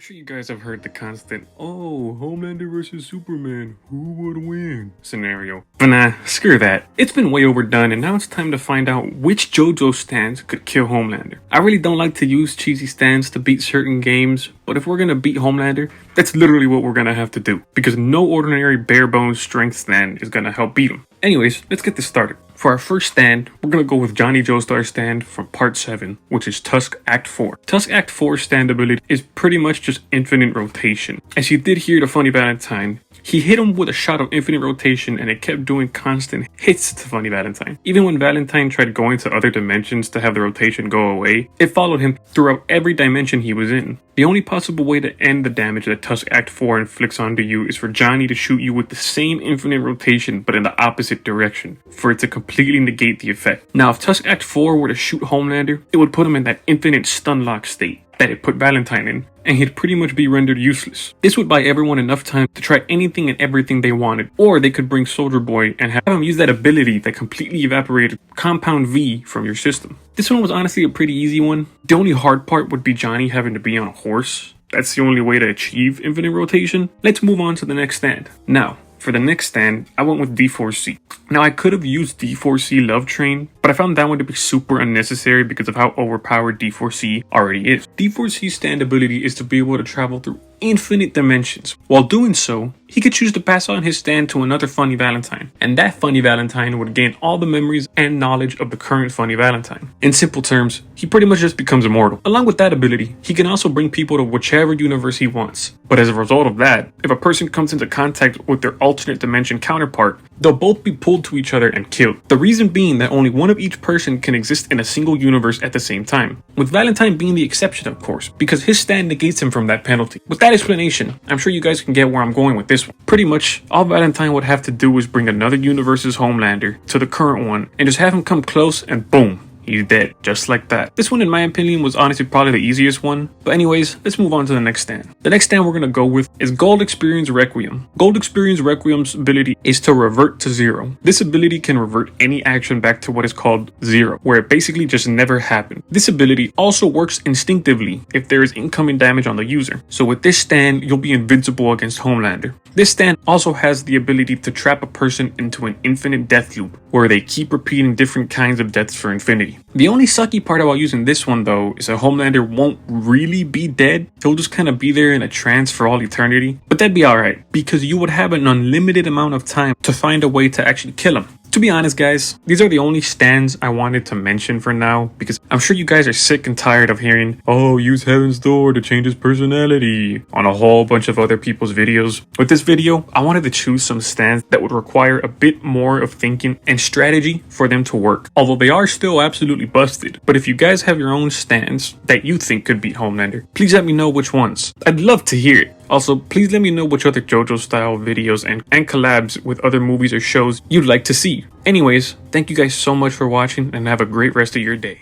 sure you guys have heard the constant, oh, Homelander versus Superman, who would win scenario. But nah, screw that. It's been way overdone and now it's time to find out which JoJo stands could kill Homelander. I really don't like to use cheesy stands to beat certain games, but if we're gonna beat Homelander, that's literally what we're gonna have to do, because no ordinary bare bones strength stand is gonna help beat him. Anyways, let's get this started. For our first stand, we're gonna go with Johnny Joestar's stand from Part 7, which is Tusk Act 4. Tusk Act 4's stand ability is pretty much just infinite rotation. As you did hear to Funny Valentine, he hit him with a shot of infinite rotation and it kept doing constant hits to Funny Valentine. Even when Valentine tried going to other dimensions to have the rotation go away, it followed him throughout every dimension he was in. The only possible way to end the damage that Tusk Act 4 inflicts onto you is for Johnny to shoot you with the same infinite rotation but in the opposite direction, for it to completely negate the effect. Now if Tusk Act 4 were to shoot Homelander, it would put him in that infinite stun lock state that it put Valentine in, and he'd pretty much be rendered useless. This would buy everyone enough time to try anything and everything they wanted, or they could bring Soldier Boy and have him use that ability that completely evaporated Compound V from your system. This one was honestly a pretty easy one. The only hard part would be Johnny having to be on a horse. That's the only way to achieve infinite rotation. Let's move on to the next stand. Now, for the next stand, I went with D4C. Now, I could have used D4C Love Train, but I found that one to be super unnecessary because of how overpowered D4C already is. D4C's stand ability is to be able to travel through infinite dimensions. While doing so, he could choose to pass on his stand to another Funny Valentine, and that Funny Valentine would gain all the memories and knowledge of the current Funny Valentine. In simple terms, he pretty much just becomes immortal. Along with that ability, he can also bring people to whichever universe he wants. But as a result of that, if a person comes into contact with their alternate dimension counterpart, they'll both be pulled to each other and killed. The reason being that only one of each person can exist in a single universe at the same time, with Valentine being the exception, of course, because his stand negates him from that penalty. With that explanation, I'm sure you guys can get where I'm going with this one. Pretty much, all Valentine would have to do is bring another universe's Homelander to the current one and just have him come close and boom, he's dead, just like that. This one, in my opinion, was honestly probably the easiest one. But anyways, let's move on to the next stand. The next stand we're going to go with is Gold Experience Requiem. Gold Experience Requiem's ability is to revert to zero. This ability can revert any action back to what is called zero, where it basically just never happened. This ability also works instinctively if there is incoming damage on the user. So with this stand, you'll be invincible against Homelander. This stand also has the ability to trap a person into an infinite death loop, where they keep repeating different kinds of deaths for infinity. The only sucky part about using this one though is that Homelander won't really be dead. He'll just kind of be there in a trance for all eternity. But that'd be alright, because you would have an unlimited amount of time to find a way to actually kill him. To be honest guys, these are the only stands I wanted to mention for now, because I'm sure you guys are sick and tired of hearing, oh, use Heaven's Door to change his personality on a whole bunch of other people's videos. With this video, I wanted to choose some stands that would require a bit more of thinking and strategy for them to work, although they are still absolutely busted. But if you guys have your own stands that you think could beat Homelander, please let me know which ones. I'd love to hear it. Also, please let me know which other JoJo style videos and collabs with other movies or shows you'd like to see. Anyways, thank you guys so much for watching and have a great rest of your day.